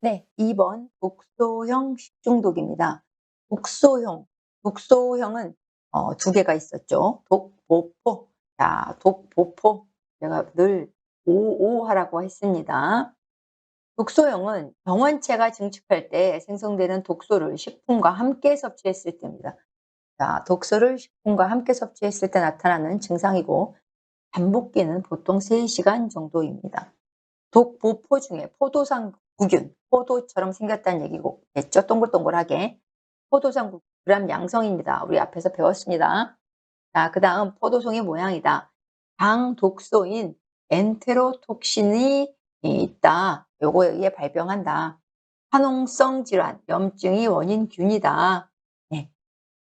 네, 2번 독소형 식중독입니다. 독소형, 독소형은 두 개가 있었죠. 독보포. 자, 독보포. 제가 늘 오오 하라고 했습니다. 독소형은 병원체가 증축할 때 생성되는 독소를 식품과 함께 섭취했을 때입니다. 자, 독소를 식품과 함께 섭취했을 때 나타나는 증상이고, 잠복기는 보통 3시간 정도입니다. 독보포 중에 포도상 구균, 포도처럼 생겼다는 얘기겠죠. 동글동글하게. 포도상 그람 양성입니다. 우리 앞에서 배웠습니다. 자, 그 다음 포도송의 모양이다. 당 독소인 엔테로톡신이 있다. 요거에 의해 발병한다. 화농성 질환, 염증이 원인균이다. 네.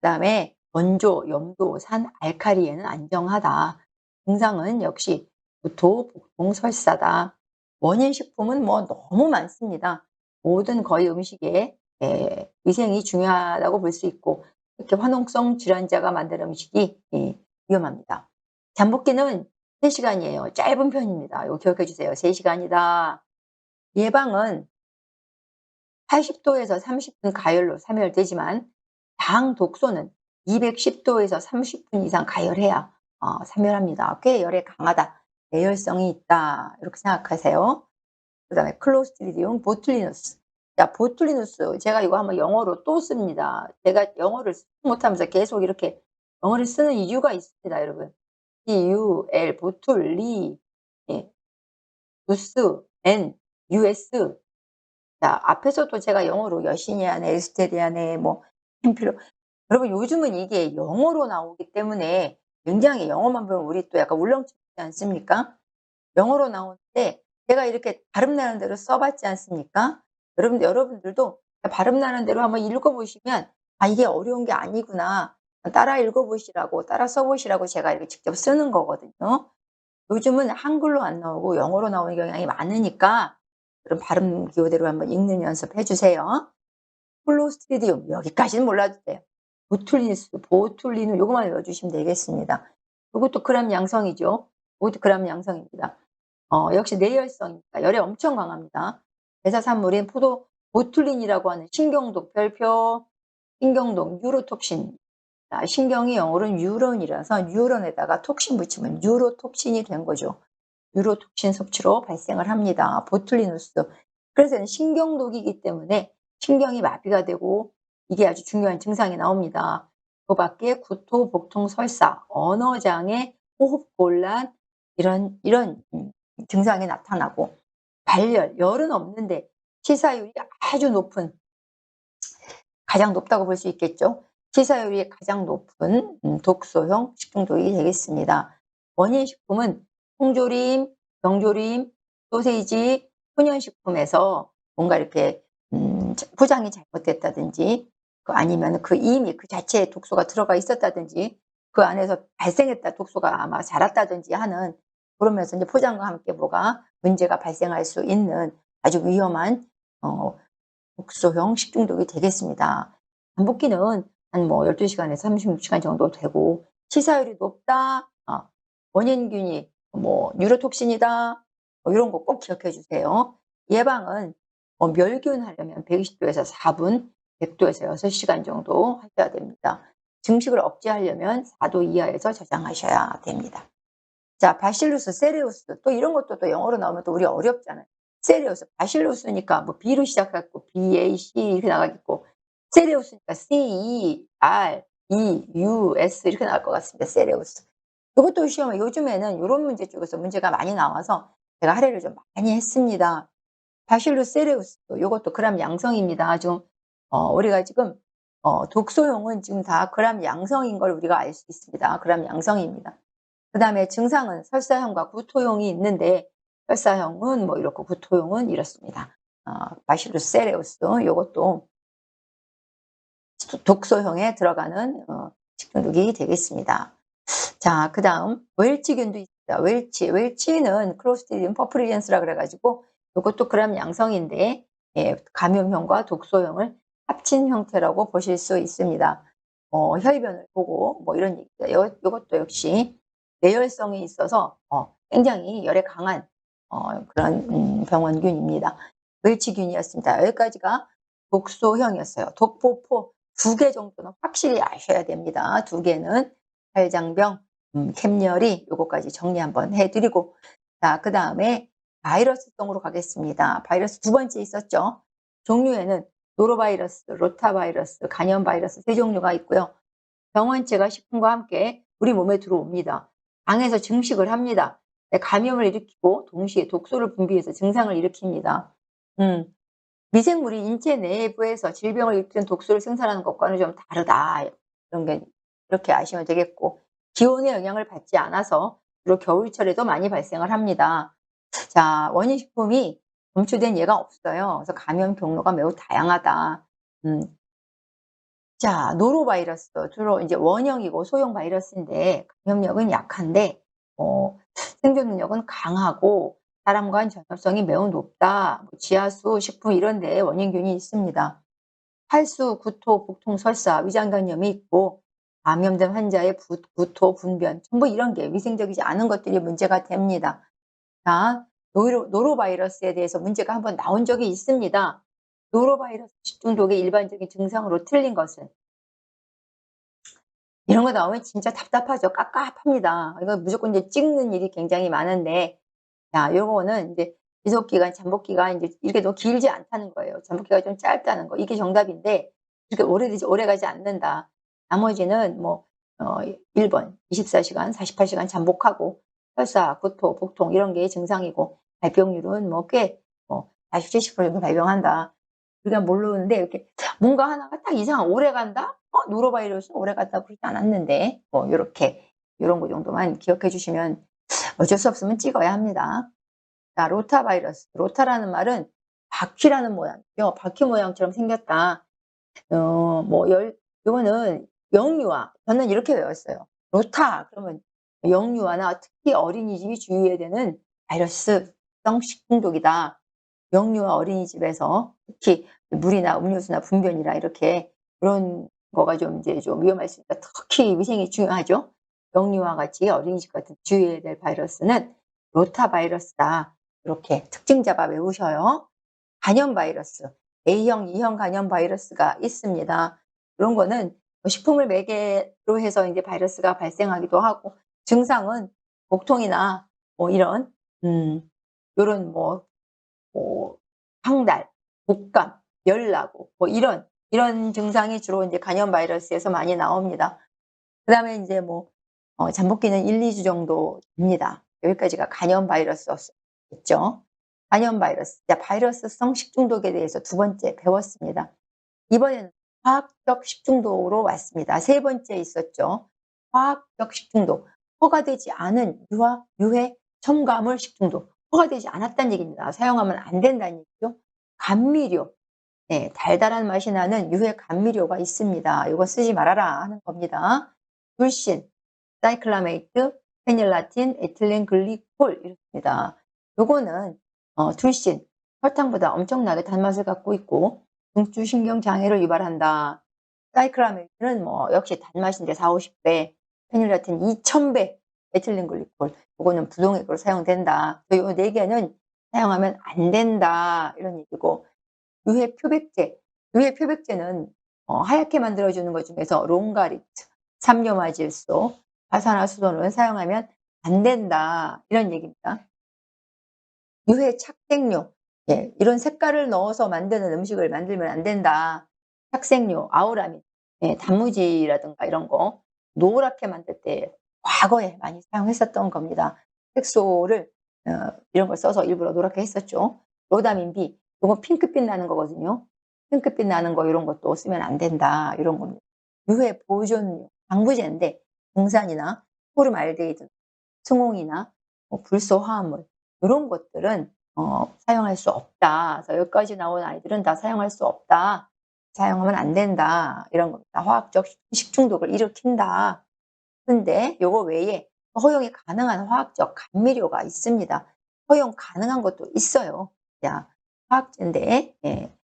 그 다음에 원조, 염도, 산, 알칼리에는 안정하다. 증상은 역시 구토, 복통, 설사다. 원인 식품은 뭐 너무 많습니다. 모든 거의 음식에 위생이 중요하다고 볼 수 있고, 이렇게 화농성 질환자가 만든 음식이 위험합니다. 잠복기는 3시간이에요. 짧은 편입니다. 이거 기억해 주세요. 3시간이다. 예방은 80도에서 30분 가열로 사멸되지만, 당 독소는 210도에서 30분 이상 가열해야 사멸합니다. 꽤 열에 강하다. 내열성이 있다. 이렇게 생각하세요. 그 다음에 클로스트리디움 보툴리누스. 자, 보툴리누스. 제가 이거 한번 영어로 또 씁니다. 제가 영어를 못하면서 계속 이렇게 영어를 쓰는 이유가 있습니다, 여러분. BUL, 보툴리, 예, 누스, N, US. 자, 앞에서도 제가 영어로 여시니아네, 에스테리아네, 뭐, 햄필로. 여러분, 요즘은 이게 영어로 나오기 때문에 굉장히 영어만 보면 우리 또 약간 울렁증지 않습니까? 영어로 나오는데 제가 이렇게 발음 나는 대로 써봤지 않습니까? 여러분들도 발음 나는 대로 한번 읽어보시면, 아, 이게 어려운 게 아니구나. 따라 읽어보시라고, 따라 써보시라고 제가 이렇게 직접 쓰는 거거든요. 요즘은 한글로 안 나오고 영어로 나오는 경향이 많으니까, 그럼 발음 기호대로 한번 읽는 연습 해주세요. 콜로스트리디움, 여기까지는 몰라도 돼요. 보툴리누스, 보툴리누, 요것만 외워주시면 되겠습니다. 이것도 그람 양성이죠. 이것도 그람 양성입니다. 역시 내열성입니다. 열에 엄청 강합니다. 대사산물인 보툴린이라고 하는 신경독 별표, 신경독 뉴로톡신. 자, 신경이 영어로는 뉴런이라서 뉴런에다가 톡신 붙이면 뉴로톡신이 된 거죠. 뉴로톡신 섭취로 발생을 합니다. 보툴리누스. 그래서 신경독이기 때문에 신경이 마비가 되고, 이게 아주 중요한 증상이 나옵니다. 그 밖에 구토, 복통, 설사, 언어장애, 호흡곤란, 이런 증상이 나타나고, 발열, 열은 없는데 치사율이 아주 높은, 가장 높다고 볼 수 있겠죠. 치사율이 가장 높은 독소형 식중독이 되겠습니다. 원인 식품은 통조림, 병조림, 소세지, 훈연식품에서 뭔가 이렇게 포장이 잘못됐다든지, 아니면 이미 그 자체에 독소가 들어가 있었다든지, 그 안에서 발생했다, 독소가 아마 자랐다든지 하는, 그러면서 이제 포장과 함께 뭐가 문제가 발생할 수 있는 아주 위험한 독소형 식중독이 되겠습니다. 잠복기는 한 뭐 12시간에서 36시간 정도 되고, 치사율이 높다, 원인균이 뭐 뉴로톡신이다, 뭐 이런 거 꼭 기억해 주세요. 예방은 멸균 하려면 120도에서 4분, 100도에서 6시간 정도 하셔야 됩니다. 증식을 억제하려면 4도 이하에서 저장하셔야 됩니다. 자, 바실루스, 세레우스. 또 이런 것도 또 영어로 나오면 또 우리 어렵잖아요. 세레우스, 바실루스니까 뭐 B로 시작하고 BAC 이렇게 나가겠고, 세레우스니까 CEREUS 이렇게 나갈 것 같습니다. 세레우스. 이것도 시험에 요즘에는 이런 문제 쪽에서 문제가 많이 나와서 제가 할애를 좀 많이 했습니다. 바실루스 세레우스, 이것도 그람 양성입니다. 좀 우리가 지금 독소형은 지금 다 그람 양성인 걸 우리가 알 수 있습니다. 그람 양성입니다. 그 다음에 증상은 설사형과 구토형이 있는데, 설사형은 뭐 이렇고 구토형은 이렇습니다. 바실루스 세레우스, 이것도 독소형에 들어가는 식중독이 되겠습니다. 자, 그 다음 웰치균도 있습니다. 웰치는 클로스트리디움 퍼플리젠스라 그래가지고 이것도 그람 양성인데, 감염형과 독소형을 합친 형태라고 보실 수 있습니다. 혈변을 보고 뭐 이런 얘기입니다. 이것도 역시 내열성이 있어서 굉장히 열에 강한 그런 병원균입니다. 을지균이었습니다. 여기까지가 독소형이었어요. 독보포 2개 정도는 확실히 아셔야 됩니다. 2개는 팔장병, 캡리얼이 요거까지 정리 한번 해 드리고, 자 그다음에 바이러스성으로 가겠습니다. 바이러스 두 번째 있었죠. 종류에는 노로바이러스, 로타바이러스, 간염바이러스 세 종류가 있고요. 병원체가 식품과 함께 우리 몸에 들어옵니다. 방에서 증식을 합니다. 네, 감염을 일으키고 동시에 독소를 분비해서 증상을 일으킵니다. 음, 미생물이 인체 내부에서 질병을 일으키는 독소를 생산하는 것과는 좀 다르다. 이런 게 이렇게 아시면 되겠고, 기온의 영향을 받지 않아서 주로 겨울철에도 많이 발생을 합니다. 자, 원인 식품이 검출된 예가 없어요. 그래서 감염 경로가 매우 다양하다. 음, 자, 노로바이러스 주로 이제 원형이고 소형 바이러스인데 감염력은 약한데 생존 능력은 강하고 사람 간 전염성이 매우 높다. 뭐 지하수, 식품 이런 데에 원인균이 있습니다. 팔수, 구토, 복통, 설사, 위장감염이 있고 감염된 환자의 구토, 분변 전부 이런 게 위생적이지 않은 것들이 문제가 됩니다. 자, 노로바이러스에 대해서 문제가 한번 나온 적이 있습니다. 노로바이러스 식중독의 일반적인 증상으로 틀린 것은, 이런 거 나오면 진짜 답답하죠. 깝깝합니다. 이거 무조건 이제 찍는 일이 굉장히 많은데, 자, 요거는 이제 지속기간, 잠복기간 이제 이렇게 너무 길지 않다는 거예요. 잠복기가 좀 짧다는 거. 이게 정답인데, 이렇게 오래가지 않는다. 나머지는 뭐, 1번, 24시간, 48시간 잠복하고, 설사, 구토, 복통, 이런 게 증상이고, 발병률은 뭐 꽤, 40, 70% 정도 발병한다. 우리가 모르는데, 이렇게 뭔가 하나가 딱 이상한, 오래 간다? 노로바이러스 오래 갔다 그러지 않았는데, 뭐, 요렇게, 요런 거 정도만 기억해 주시면 어쩔 수 없으면 찍어야 합니다. 자, 로타바이러스. 로타라는 말은 바퀴라는 모양이죠. 바퀴 모양처럼 생겼다. 요거는 영유아. 저는 이렇게 외웠어요. 로타. 그러면 영유아나 특히 어린이집이 주의해야 되는 바이러스성 식중독이다. 영유아 어린이집에서 특히 물이나 음료수나 분변이나 이렇게 그런 거가 좀 이제 좀 위험할 수 있다. 특히 위생이 중요하죠. 영유아 같이 어린이집 같은 주의해야 될 바이러스는 로타 바이러스다. 이렇게 특징 잡아 외우셔요. 간염 바이러스, A형, E형 간염 바이러스가 있습니다. 그런 거는 뭐 식품을 매개로 해서 이제 바이러스가 발생하기도 하고, 증상은 복통이나 뭐 이런 요런 황달, 독감, 열나고 뭐 이런 증상이 주로 이제 간염 바이러스에서 많이 나옵니다. 그다음에 이제 잠복기는 1-2주 정도 됩니다. 여기까지가 간염 바이러스였죠. 간염 바이러스. 자, 바이러스성 식중독에 대해서 두 번째 배웠습니다. 이번에는 화학적 식중독으로 왔습니다. 세 번째 있었죠. 화학적 식중독. 허가되지 않은 유해, 첨가물 식중독. 허가되지 않았다는 얘기입니다. 사용하면 안 된다는 얘기죠. 감미료. 네, 달달한 맛이 나는 유해 감미료가 있습니다. 이거 쓰지 말아라 하는 겁니다. 불신, 사이클라메이트, 페닐라틴, 에틸렌 글리콜 이렇습니다. 요거는 둘신, 설탕보다 엄청나게 단맛을 갖고 있고 중추신경 장애를 유발한다. 사이클라메이트는 역시 단맛인데 4-50배, 페닐라틴 2000배, 에틸렌 글리콜 요거는 부동액으로 사용된다. 요 4개는 사용하면 안 된다 이런 얘기고, 유해 표백제. 유해 표백제는 하얗게 만들어주는 것 중에서 롱가리트, 삼료마질소, 화산화수소는 사용하면 안 된다 이런 얘기입니다. 유해 착색료. 예, 이런 색깔을 넣어서 만드는 음식을 만들면 안 된다. 착색료, 아우라민, 예, 단무지라든가 이런 거 노랗게 만들 때 과거에 많이 사용했었던 겁니다. 색소를 이런 걸 써서 일부러 노랗게 했었죠. 로다민 B, 이거 핑크빛 나는 거거든요. 핑크빛 나는 거 이런 것도 쓰면 안 된다 이런 겁니다. 유해 보존료, 방부제인데 등산이나 포름알데히드, 승홍이나 불소 화합물 이런 것들은 사용할 수 없다. 그래서 여기까지 나온 아이들은 다 사용할 수 없다. 사용하면 안 된다. 이런 겁니다. 화학적 식중독을 일으킨다. 근데 요거 외에 허용이 가능한 화학적 감미료가 있습니다. 허용 가능한 것도 있어요. 자, 화학제인데, 예,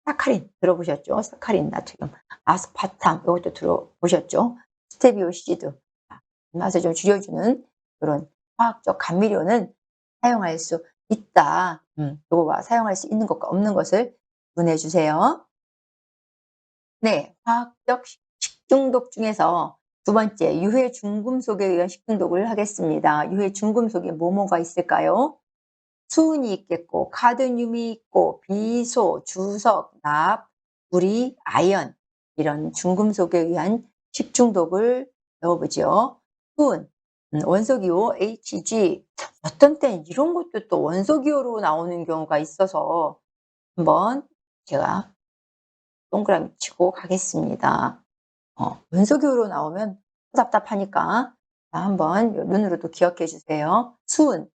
사카린 들어보셨죠? 사카린, 나트륨, 아스파탐 이것도 들어보셨죠? 스테비오시드, 맛을 좀 줄여주는 그런 화학적 감미료는 사용할 수 있다. 요거와 사용할 수 있는 것과 없는 것을 구분해 주세요. 네. 화학적 식중독 중에서 두 번째 유해 중금속에 의한 식중독을 하겠습니다. 유해 중금속에 뭐뭐가 있을까요? 수은이 있겠고 카드뮴이 있고 비소, 주석, 납, 구리, 아연 이런 중금속에 의한 식중독을 배워보죠. 수은, 원소기호 Hg 어떤 때는 이런 것도 또 원소기호로 나오는 경우가 있어서 한번 제가 동그라미 치고 가겠습니다. 원소기호로 나오면 답답하니까 한번 눈으로도 기억해 주세요. 수은,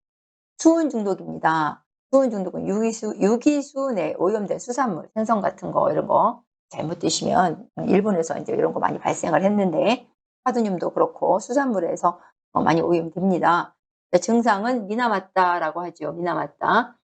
수은 중독입니다. 수은 중독은 유기수은에 오염된 수산물, 생선 같은 거 이런 거 잘못 드시면 일본에서 이제 이런 거 많이 발생을 했는데 카드뮴도 그렇고 수산물에서 많이 오염됩니다. 증상은 미나마따라고 하죠. 미나마따.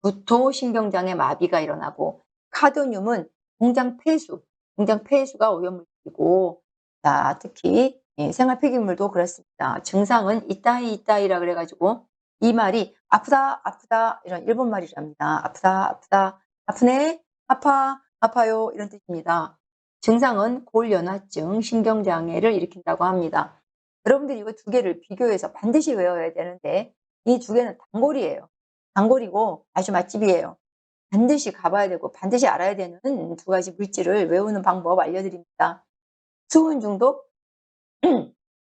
구토, 신경장애 마비가 일어나고 카드뮴은 공장 폐수가 오염물질이고 자, 특히 생활 폐기물도 그렇습니다. 증상은 이따이 이따이라 그래 가지고 이 말이 아프다 아프다 이런 일본 말이랍니다. 아프다 아프다 아프네 아파 아파요 이런 뜻입니다. 증상은 골연화증, 신경장애를 일으킨다고 합니다. 여러분들이 이거 두 개를 비교해서 반드시 외워야 되는데 이 두 개는 단골이에요. 단골이고 아주 맛집이에요. 반드시 가봐야 되고 반드시 알아야 되는 두 가지 물질을 외우는 방법 알려드립니다. 수은 중독,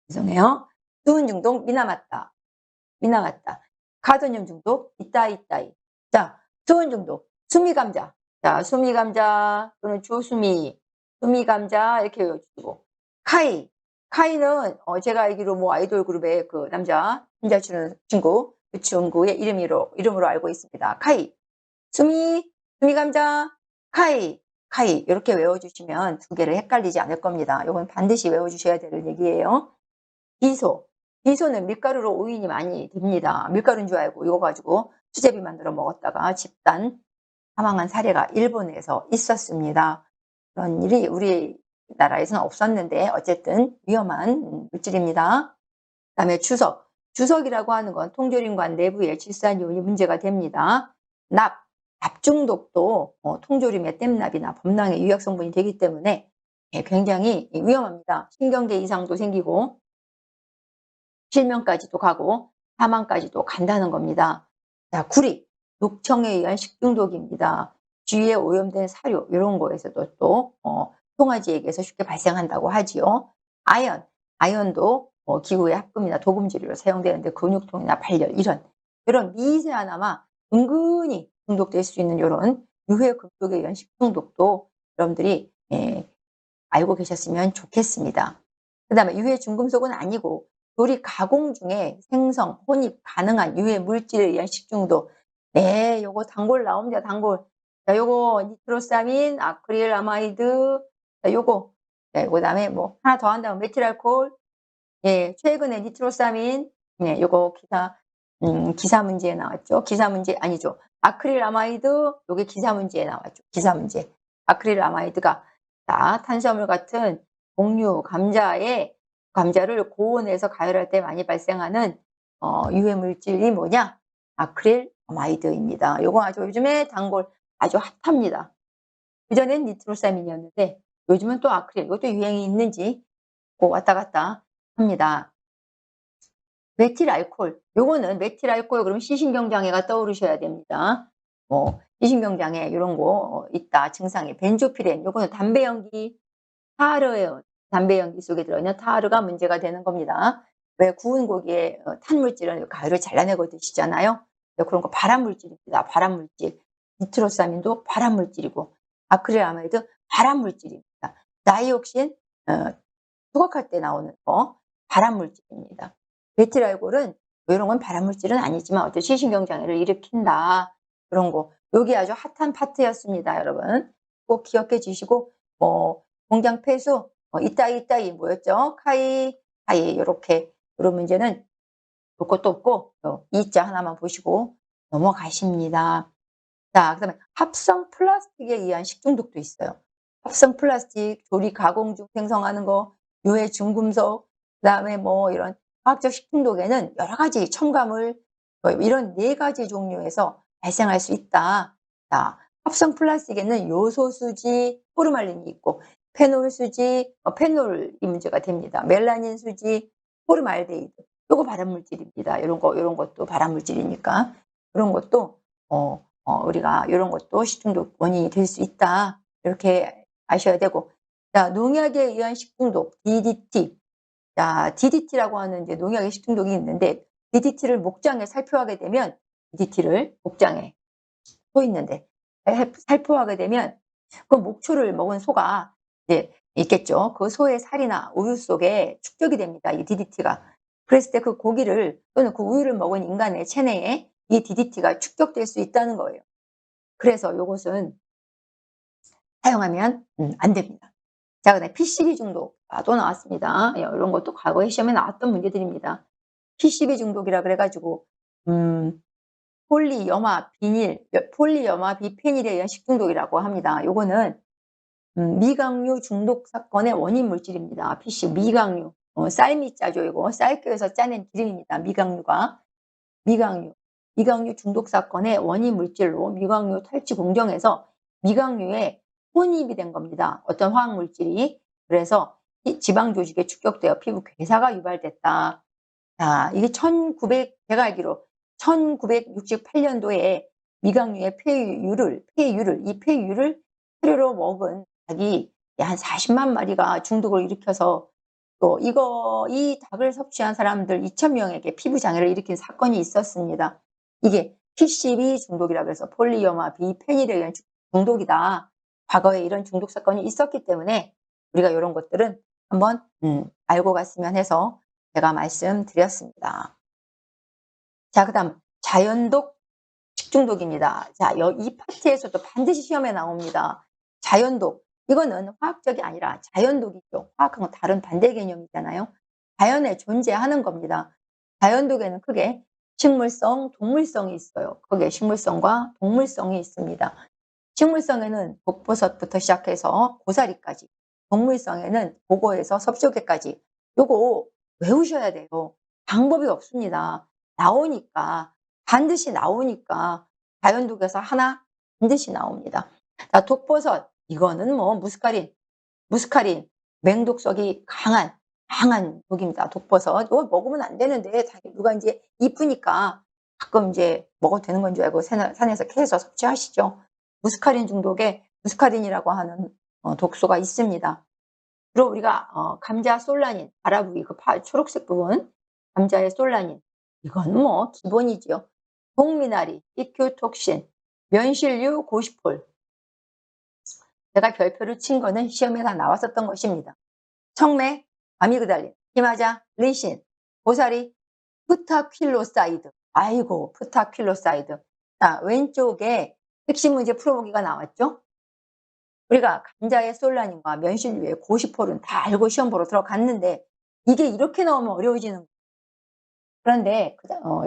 죄송해요. 수은 중독 미나마따, 미나마따. 카드뮴 중독 이따이따이. 자, 수은 중독 수미감자. 자, 수미감자 또는 조수미, 수미감자 이렇게 외워주시고 카이. 카이는 제가 알기로 뭐 아이돌 그룹의 그 남자 춤잘 추는 친구 그 친구의 이름으로 알고 있습니다. 카이. 수미, 수미감자, 카이, 카이 이렇게 외워주시면 두 개를 헷갈리지 않을 겁니다. 이건 반드시 외워주셔야 될 얘기예요. 비소, 비소는 밀가루로 오인이 많이 됩니다. 밀가루인 줄 알고 이거 가지고 수제비 만들어 먹었다가 집단 사망한 사례가 일본에서 있었습니다. 그런 일이 우리나라에서는 없었는데 어쨌든 위험한 물질입니다. 그다음에 주석, 주석이라고 하는 건 통조림관 내부에 질산이온이 문제가 됩니다. 납 중독도 통조림의 땜납이나 범랑의 유약 성분이 되기 때문에 굉장히 위험합니다. 신경계 이상도 생기고 실명까지도 가고 사망까지도 간다는 겁니다. 자, 구리, 녹청에 의한 식중독입니다. 주위에 오염된 사료 이런 거에서도 또 송아지에게서 쉽게 발생한다고 하지요. 아연도 기구의 합금이나 도금질로 사용되는데 근육통이나 발열 이런 미세하나마 은근히 중독될 수 있는 이런 유해 금속에 의한 식중독도 여러분들이 알고 계셨으면 좋겠습니다. 그 다음에 유해 중금속은 아니고 조리 가공 중에 생성, 혼입 가능한 유해 물질에 의한 식중독. 네, 요거 단골 나옵니다. 단골. 자, 요거 니트로사민, 아크릴아마이드, 자, 요거. 네, 그다음에 뭐 하나 더 한다면 메틸알코올. 예, 최근에 니트로사민. 네, 요거 기사 문제에 나왔죠. 기사 문제 아니죠. 아크릴아마이드 요게 기사 문제에 나왔죠. 기사 문제. 아크릴아마이드가 자, 탄수화물 같은 곡류, 감자를 고온에서 가열할 때 많이 발생하는 유해 물질이 뭐냐? 아크릴아마이드입니다. 요거 아주 요즘에 단골 아주 핫합니다. 그전엔 니트로사민이었는데 요즘은 또 아크릴 이것도 유행이 있는지 꼭 왔다 갔다 합니다. 메틸알코올 요거는 메틸알코올 그러면 시신경장애가 떠오르셔야 됩니다. 시신경장애 이런 거 있다 증상이 벤조피렌 요거는 담배 연기 타르예요. 담배 연기 속에 들어있는 타르가 문제가 되는 겁니다. 왜 구운 고기에 탄물질은 가루를 잘라내고 드시잖아요. 그런 거 발암물질입니다. 발암물질. 니트로사민도 발암물질이고 아크릴아마이드 발암물질입니다. 나이옥신 투각할 때 나오는 거 발암물질입니다. 메틸알코올은 이런 건 발암물질은 아니지만 어떤 시신경장애를 일으킨다. 그런 거. 여기 아주 핫한 파트였습니다, 여러분. 꼭 기억해 주시고 공장 폐수 이따이 뭐였죠? 카이 요렇게 요런 문제는 볼 것도 없고 이자 하나만 보시고 넘어가십니다. 자, 그다음에 합성 플라스틱에 의한 식중독도 있어요. 합성 플라스틱 조리 가공 중 생성하는 거 유해 중금속 그다음에 뭐 이런 화학적 식중독에는 여러 가지 첨가물 이런 네 가지 종류에서 발생할 수 있다. 자, 합성 플라스틱에는 요소 수지, 포르말린이 있고 페놀 수지, 페놀이 문제가 됩니다. 멜라닌 수지, 포르말데히드. 요거 발암 물질입니다. 요런 것도 발암 물질이니까 그런 것도 우리가 요런 것도 식중독 원인이 될 수 있다. 이렇게 아셔야 되고. 자, 농약에 의한 식중독 DDT. 자, DDT라고 하는 이제 농약의 식중독이 있는데 DDT를 목장에 살포하게 되면 DDT를 목장에 소 있는데 살포하게 되면 그 목초를 먹은 소가 이제 있겠죠. 그 소의 살이나 우유 속에 축적이 됩니다. 이 DDT가. 그랬을 때 그 고기를 또는 그 우유를 먹은 인간의 체내에 이 DDT가 축적될 수 있다는 거예요. 그래서 요것은 사용하면 안 됩니다. 자, 그다음에 PCB 중독. 또 나왔습니다. 이런 것도 과거에 시험에 나왔던 문제들입니다. PCB 중독이라 그래 가지고 폴리염화 비닐, 폴리염화 비페닐에 의한 식중독이라고 합니다. 요거는 미강류 중독 사건의 원인 물질입니다. PC 미강류. 쌀미자죠, 이거. 쌀교에서 짜낸 기름입니다. 미강류 중독 사건의 원인 물질로 미강류 탈취 공정에서 미강류에 혼입이 된 겁니다. 어떤 화학 물질이. 그래서 이 지방 조직에 축적되어 피부 괴사가 유발됐다. 자, 이게 제가 알기로 1968년도에 미강류의 이 폐유를 사료로 먹은 닭이 한 40만 마리가 중독을 일으켜서 또 이 닭을 섭취한 사람들 2,000명에게 피부 장애를 일으킨 사건이 있었습니다. 이게 PCB 중독이라 그래서 폴리염화 비페닐에 의한 중독이다. 과거에 이런 중독 사건이 있었기 때문에 우리가 이런 것들은 한번 알고 갔으면 해서 제가 말씀드렸습니다. 자, 그다음 자연독 식중독입니다. 자, 이 파트에서도 반드시 시험에 나옵니다. 자연독. 이거는 화학적이 아니라 자연독이죠. 화학하고 다른 반대 개념이잖아요. 자연에 존재하는 겁니다. 자연독에는 크게 식물성, 동물성이 있어요. 거기에 식물성과 동물성이 있습니다. 식물성에는 독버섯부터 시작해서 고사리까지, 동물성에는 보고에서 섭쇼계까지. 요거 외우셔야 돼요. 방법이 없습니다. 반드시 나오니까 자연독에서 하나 반드시 나옵니다. 자, 독버섯. 이거는 뭐 무스카린, 맹독성이 강한 독입니다. 독버섯. 이거 먹으면 안 되는데 누가 이제 이쁘니까 가끔 이제 먹어도 되는 건 줄 알고 산에서 캐서 섭취하시죠. 무스카린 중독에 무스카린이라고 하는 독소가 있습니다. 그리고 우리가 감자 솔라닌, 아라부기 그 초록색 부분, 감자의 솔라닌. 이건 뭐 기본이죠. 동미나리, 이큐톡신, 면실류, 고시폴. 제가 별표를 친 거는 시험에 다 나왔었던 것입니다. 청매, 아미그달린, 히마자, 리신, 고사리, 프타퀼로사이드. 아이고, 프타퀼로사이드. 자, 왼쪽에 핵심 문제 풀어보기가 나왔죠? 우리가 감자의 솔라닌과 면실류의 고시폴은 다 알고 시험 보러 들어갔는데 이게 이렇게 나오면 어려워지는 거예요. 그런데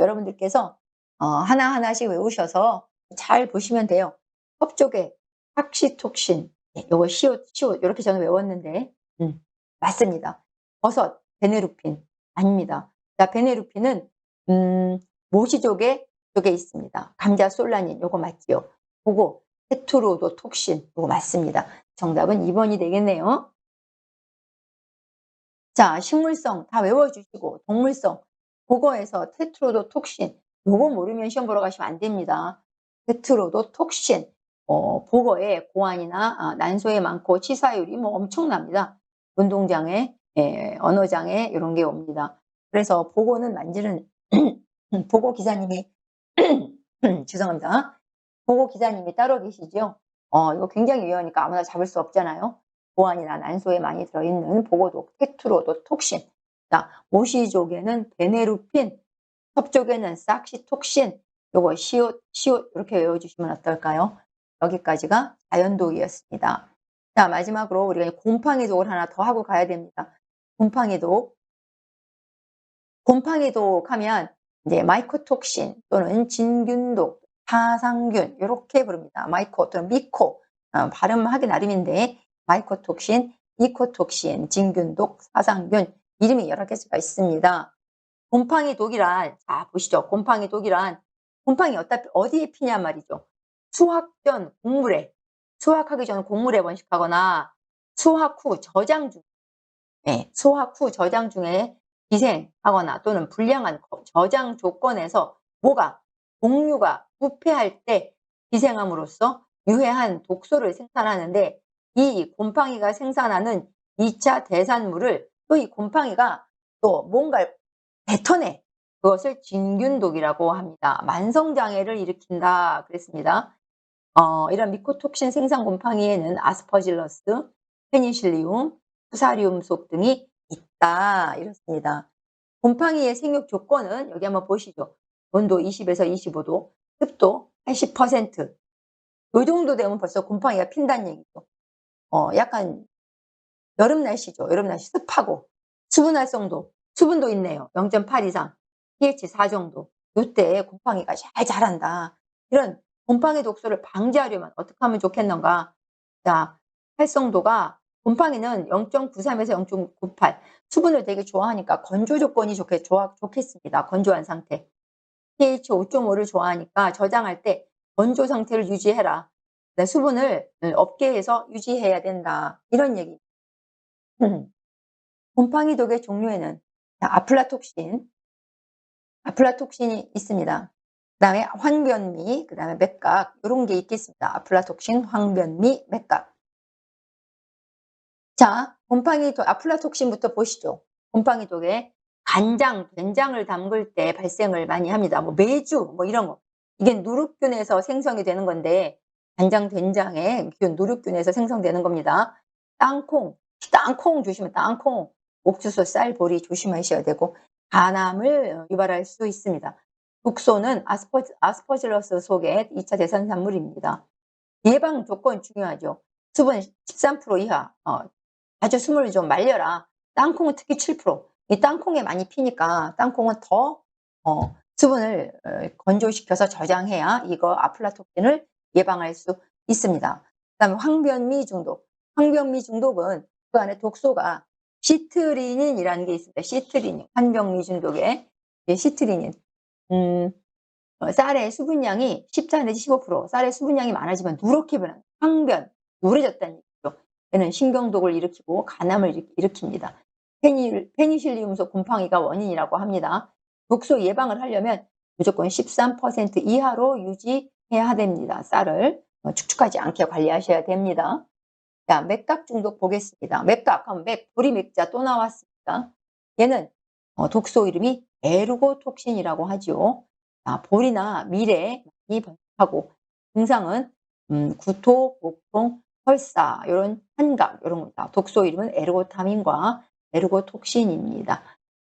여러분들께서 하나하나씩 외우셔서 잘 보시면 돼요. 컵쪽에 팍시톡신, 요거 시옷 이렇게 저는 외웠는데 맞습니다. 버섯, 베네루핀 아닙니다. 자, 베네루핀은 모시족에 쪽에 있습니다. 감자 솔라닌 요거 맞지요? 그거 테트로도톡신 요거 맞습니다. 정답은 2번이 되겠네요. 자, 식물성 다 외워주시고 동물성 그거에서 테트로도톡신 요거 모르면 시험 보러 가시면 안 됩니다. 테트로도톡신 보거에 고환이나 난소에 많고 치사율이 뭐 엄청납니다. 운동장애, 언어장애 이런 게 옵니다. 그래서 보고는 만지는 보고 기사님이 죄송합니다. 보고 기사님이 따로 계시죠. 이거 굉장히 위험하니까 아무나 잡을 수 없잖아요. 고환이나 난소에 많이 들어있는 보고독, 테트로도톡신. 자, 모시족에는 베네루핀, 섭족에는 삭시톡신, 요거 시옷 이렇게 외워주시면 어떨까요? 여기까지가 자연독이었습니다. 자, 마지막으로 우리가 곰팡이독을 하나 더 하고 가야 됩니다. 곰팡이독 하면 이제 마이코톡신 또는 진균독, 사상균 이렇게 부릅니다. 마이코 또는 미코 발음하기 나름인데 마이코톡신, 이코톡신, 진균독, 사상균 이름이 여러 개가 있습니다. 곰팡이 독이란 자 보시죠. 곰팡이 독이란 곰팡이 어디에 피냔 말이죠. 수확 전 곡물에 수확하기 전 곡물에 번식하거나 수확 후 저장 중 예 수확 후 저장 중에 기생하거나 또는 불량한 저장 조건에서 뭐가 곡류가 부패할 때 기생함으로써 유해한 독소를 생산하는데 이 곰팡이가 생산하는 2차 대산물을 또 이 곰팡이가 또 뭔가를 뱉어내. 그것을 진균독이라고 합니다. 만성장애를 일으킨다 그랬습니다. 이런 미코톡신 생산 곰팡이에는 아스퍼질러스, 페니실리움, 푸사리움 속 등이 있다 이렇습니다. 곰팡이의 생육 조건은 여기 한번 보시죠. 온도 20에서 25도, 습도 80%. 요 정도 되면 벌써 곰팡이가 핀다는 얘기죠. 약간 여름 날씨죠. 여름 날씨 습하고 수분 활성도, 수분도 있네요. 0.8 이상, pH 4 정도. 요때 곰팡이가 잘 자란다. 이런 곰팡이 독소를 방지하려면 어떻게 하면 좋겠는가? 자, 활성도가 곰팡이는 0.93에서 0.98 수분을 되게 좋아하니까 건조 조건이 좋겠습니다. 건조한 상태. pH 5.5를 좋아하니까 저장할 때 건조 상태를 유지해라. 수분을 없게 해서 유지해야 된다. 이런 얘기. 곰팡이 독의 종류에는 아플라톡신이 있습니다. 그다음에 황변미, 그다음에 맥각 요런 게 있겠습니다. 아플라톡신, 황변미, 맥각. 자, 아플라톡신부터 보시죠. 곰팡이 독에 간장, 된장을 담글 때 발생을 많이 합니다. 뭐 메주 뭐 이런 거. 이게 누룩균에서 생성이 되는 건데 간장, 된장의 누룩균에서 생성되는 겁니다. 땅콩 조심해. 땅콩, 옥수수, 쌀, 보리 조심하셔야 되고 간암을 유발할 수 있습니다. 독소는 아스퍼질러스 속의 2차 대산산물입니다. 예방 조건 중요하죠. 수분 13% 이하. 아주 숨을 좀 말려라. 땅콩은 특히 7%. 이 땅콩에 많이 피니까 땅콩은 더 수분을 건조시켜서 저장해야 이거 아플라톡신을 예방할 수 있습니다. 그다음에 황변미 중독. 황변미 중독은 그 안에 독소가 시트리닌이라는 게 있습니다. 시트리닌. 황변미 중독에 시트리닌. 음, 쌀의 수분량이 14 내지 15% 쌀의 수분량이 많아지면 누렇게 변한 황변, 노래졌다는 얘기죠. 얘는 신경독을 일으키고 간암을 일으킵니다. 페니실리움속 곰팡이가 원인이라고 합니다. 독소 예방을 하려면 무조건 13% 이하로 유지해야 됩니다. 쌀을 축축하지 않게 관리하셔야 됩니다. 자, 맥각 중독 보겠습니다. 맥각 하면 보리맥자 또 나왔습니다. 얘는 독소 이름이 에르고톡신이라고 하죠. 볼이나 밀에 많이 번식하고 증상은 구토, 복통, 설사, 요런 환각 요런 겁니다. 독소 이름은 에르고타민과 에르고톡신입니다.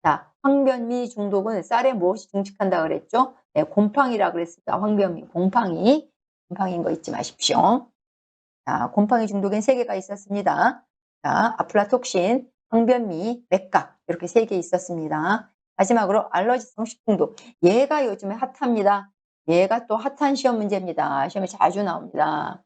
자, 황변미 중독은 쌀에 무엇이 증식한다 그랬죠? 네, 곰팡이라 그랬습니다. 황변미, 곰팡이인 거 잊지 마십시오. 자, 곰팡이 중독엔 3개가 있었습니다. 자, 아플라톡신, 황변미, 맥각 이렇게 3개 있었습니다. 마지막으로 알러지성 식중독. 얘가 요즘에 핫합니다. 얘가 또 핫한 시험 문제입니다. 시험에 자주 나옵니다.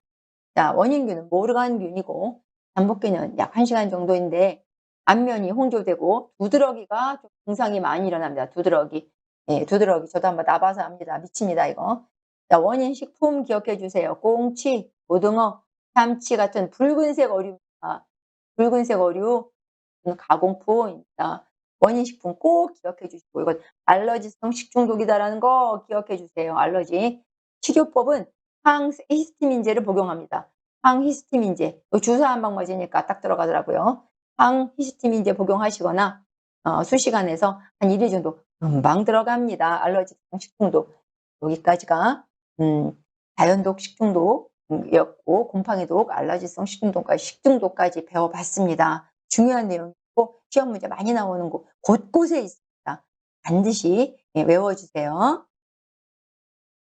자, 원인균은 모르간균이고 잠복기는 약 1시간 정도인데 안면이 홍조되고 두드러기가 좀 증상이 많이 일어납니다. 두드러기. 예, 두드러기. 저도 한번 나봐서 압니다. 미칩니다, 이거. 자, 원인 식품 기억해 주세요. 꽁치, 고등어, 참치 같은 붉은색 어류입니다. 붉은색 어류, 가공품입니다. 원인 식품 꼭 기억해 주시고 이건 알러지성 식중독이다라는 거 기억해 주세요. 알러지. 치료법은 항히스타민제를 복용합니다. 항히스타민제. 주사 한 방 맞으니까 딱 들어가더라고요. 항히스타민제 복용하시거나 수시간에서 한 1일 정도 금방 들어갑니다. 알러지성 식중독. 여기까지가 자연독 식중독이었고 곰팡이독, 알러지성 식중독까지 배워봤습니다. 중요한 내용이고 시험 문제 많이 나오는 곳 곳곳에 있습니다. 반드시 외워주세요.